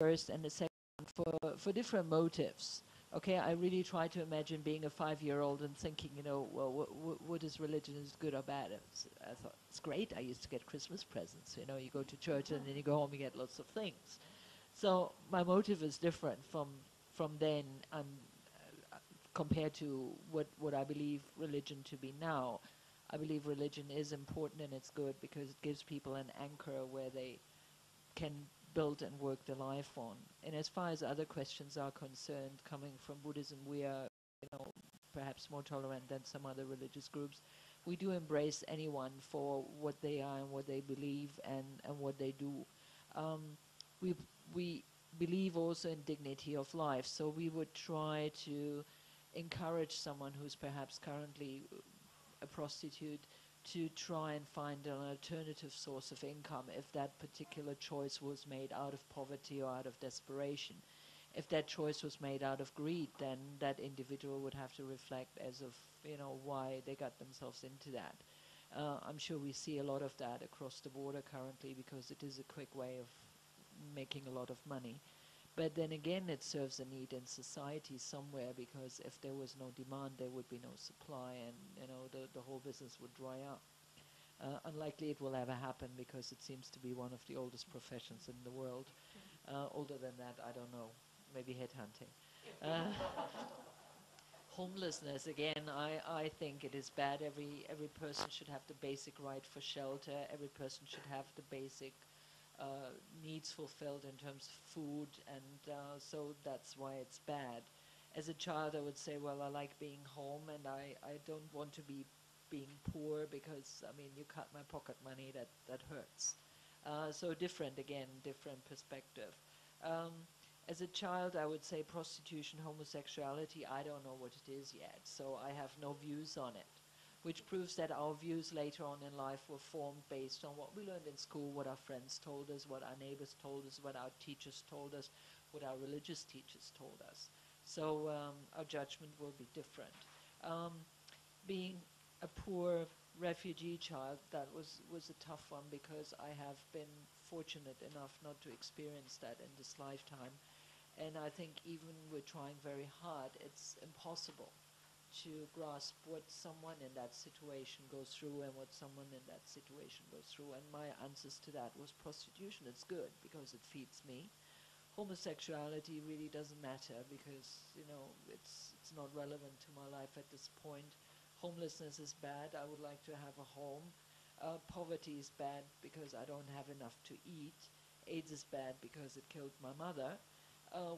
first, and the second for different motives. Okay, I really try to imagine being a 5-year-old and thinking, well, what is religion? Is it good or bad? I thought it's great. I used to get Christmas presents. You go to church and then you go home, you get lots of things. So my motive is different from then. Compared to what I believe religion to be now. I believe religion is important and it's good because it gives people an anchor where they can build and work their life on. And as far as other questions are concerned, coming from Buddhism, we are, perhaps more tolerant than some other religious groups. We do embrace anyone for what they are and what they believe and what they do. We we believe also in dignity of life, so we would try to encourage someone who's perhaps currently a prostitute to try and find an alternative source of income if that particular choice was made out of poverty or out of desperation. If that choice was made out of greed, then that individual would have to reflect as of, why they got themselves into that. I'm sure we see a lot of that across the border currently because it is a quick way of making a lot of money. But then again, it serves a need in society somewhere because if there was no demand, there would be no supply, and the whole business would dry up. Unlikely it will ever happen because it seems to be one of the oldest professions in the world. Older than that, I don't know. Maybe headhunting. Homelessness, again, I think it is bad. Every person should have the basic right for shelter. Every person should have the basic needs fulfilled in terms of food, and so that's why it's bad. As a child, I would say, well, I like being home, and I don't want to be being poor because, you cut my pocket money, that hurts. So different, again, different perspective. Um, as a child, I would say prostitution, homosexuality, I don't know what it is yet, so I have no views on it, which proves that our views later on in life were formed based on what we learned in school, what our friends told us, what our neighbors told us, what our teachers told us, what our religious teachers told us. So our judgment will be different. Um, being a poor refugee child, that was a tough one because I have been fortunate enough not to experience that in this lifetime. And I think even we're trying very hard, it's impossible to grasp what someone in that situation goes through and what someone in that situation goes through. And my answers to that was prostitution. It's good because it feeds me. Homosexuality really doesn't matter because, it's not relevant to my life at this point. Homelessness is bad. I would like to have a home. Poverty is bad because I don't have enough to eat. AIDS is bad because it killed my mother.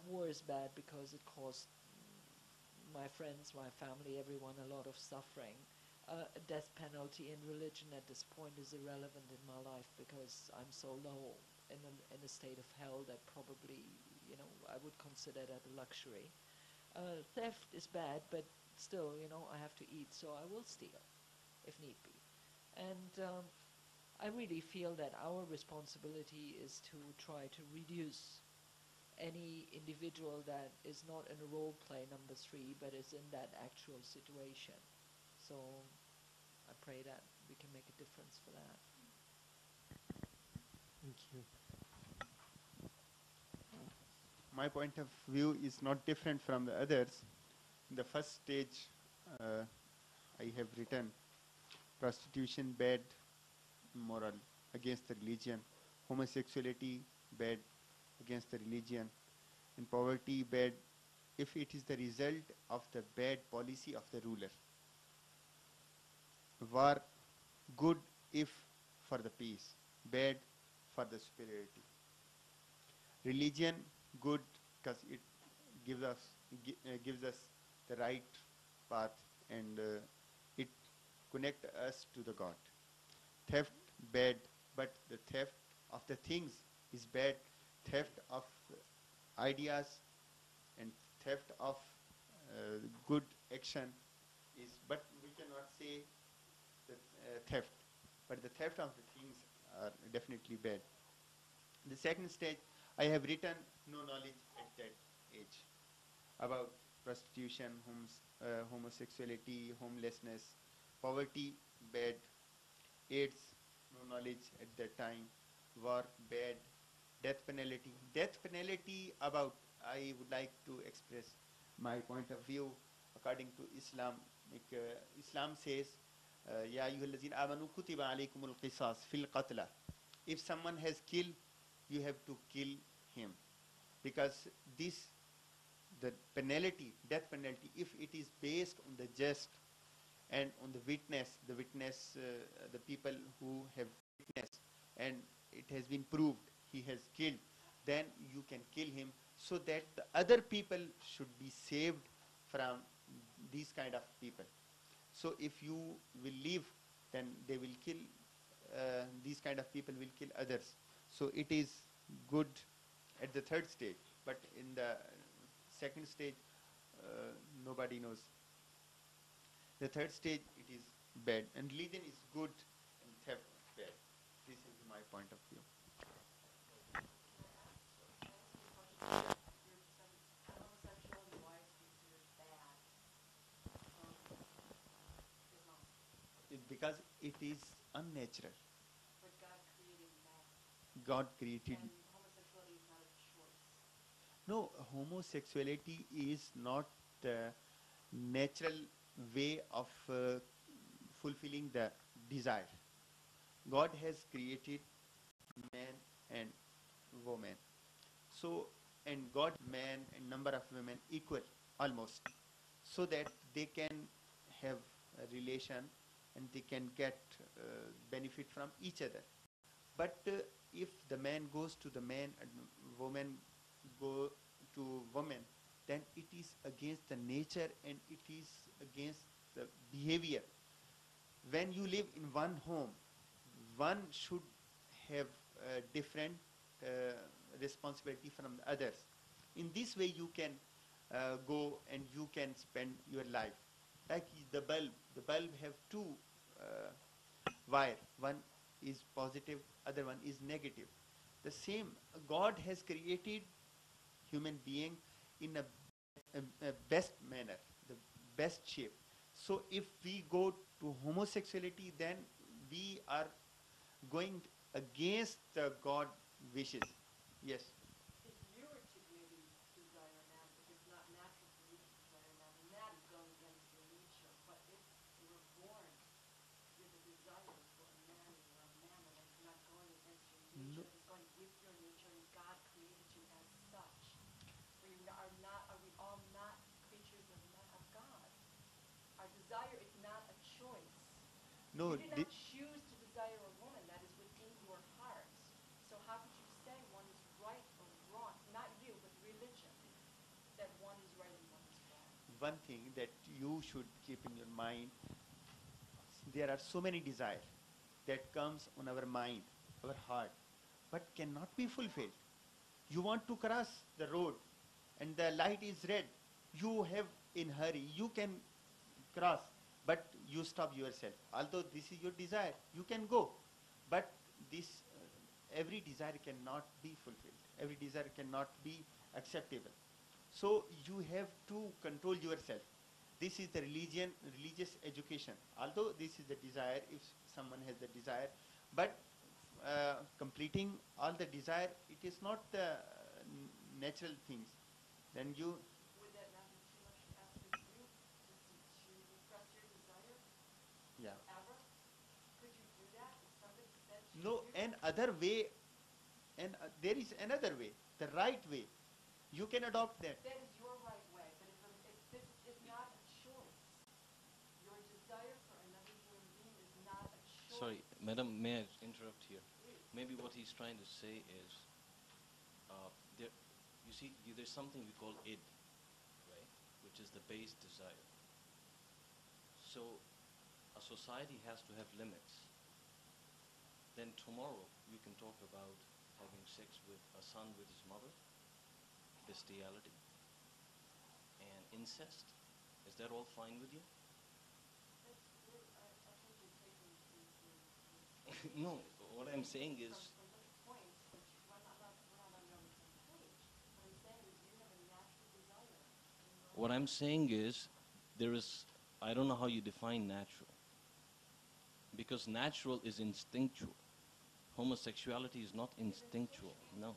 War is bad because it caused my friends, my family, everyone a lot of suffering. A death penalty in religion at this point is irrelevant in my life because I'm so low in a state of hell that probably, I would consider that a luxury. Theft is bad, but still, I have to eat, so I will steal if need be. And I really feel that our responsibility is to try to reduce any individual that is not in a role play number 3, but is in that actual situation. So I pray that we can make a difference for that. Thank you. My point of view is not different from the others. In the first stage, uh, I have written prostitution bad, moral, against the religion, homosexuality bad, against the religion, and poverty bad if it is the result of the bad policy of the ruler. War good if for the peace, bad for the superiority. Religion good because it gives us the right path, and it connect us to the God. Theft bad, but the theft of the things is bad. Theft of ideas and theft of good action is, but we cannot say that theft, but the theft of the things are definitely bad. The second stage, I have written no knowledge at that age about prostitution, homosexuality, homelessness, poverty, bad, AIDS, no knowledge at that time, war, bad, death penalty. Death penalty about, I would like to express my point of view according to Islam. Islam says, Ya ayyuhallazina amanu kutiba alaykumul qisas fil qatla. If someone has killed, you have to kill him. Because this, the penalty, death penalty, if it is based on the just and on the witness, the people who have witnessed, and it has been proved he has killed, then you can kill him so that the other people should be saved from these kind of people. So if you will leave, then they will kill, these kind of people will kill others. So it is good at the third stage, but in the second stage, nobody knows. The third stage, it is bad, and religion is good and theft bad. This is my point of view. Because it is unnatural. God created. No, homosexuality is not the natural way of fulfilling the desire. God has created man and woman. So, and God, man and number of women equal almost, so that they can have a relation and they can get benefit from each other. But if the man goes to the man and woman go to woman, then it is against the nature and it is against the behavior. When you live in one home, one should have different responsibility from the others. In this way, you can go and you can spend your life. Like the bulb have two wire. One is positive, other one is negative. The same, God has created human being in a best manner, the best shape. So if we go to homosexuality, then we are going against the God wishes. Yes. If you were to maybe desire a man, if it's not natural for you to desire a man, then that is going against your nature. But if you were born with a desire for a man and you're a man, then it's not going against your nature. No. It's going with your nature, and God created you as such. We are not. Are we all not creatures of God? Our desire is not a choice. No, You did not choose to desire a woman. That is within your heart. So how could you say one is right or wrong? Not you, but religion. That one is right and one is wrong. one thing that you should keep in your mind, there are so many desires that comes on our mind, our heart, but cannot be fulfilled. You want to cross the road and the light is red. You have in hurry, you can cross, but you stop yourself. Although this is your desire, you can go. But this, every desire cannot be fulfilled. Every desire cannot be acceptable. So you have to control yourself. This is the religious education. Although this is the desire, if someone has the desire, but completing all the desire, it is not the natural things. Then you, Would that not be too much to ask of you to repress your desire yeah. forever? Could you do that if somebody said to No, you? another way, and there is another way, the right way. You can adopt that. That is your right way, but if this is not a choice, your desire for another human being is not a choice. Sorry, madam, may I interrupt here? Please. Maybe what he's trying to say is, there, you see, there's something we call id, right, which is the base desire. So a society has to have limits. Then tomorrow you can talk about having sex with a son with his mother, bestiality, and incest. Is that all fine with you? I think you're taking No, what I'm saying is, some good points, but we're not on the same page. What I'm saying is you have a natural desire. what I'm saying is, there is, I don't know how you define natural. Because natural is instinctual. Homosexuality is not instinctual, no.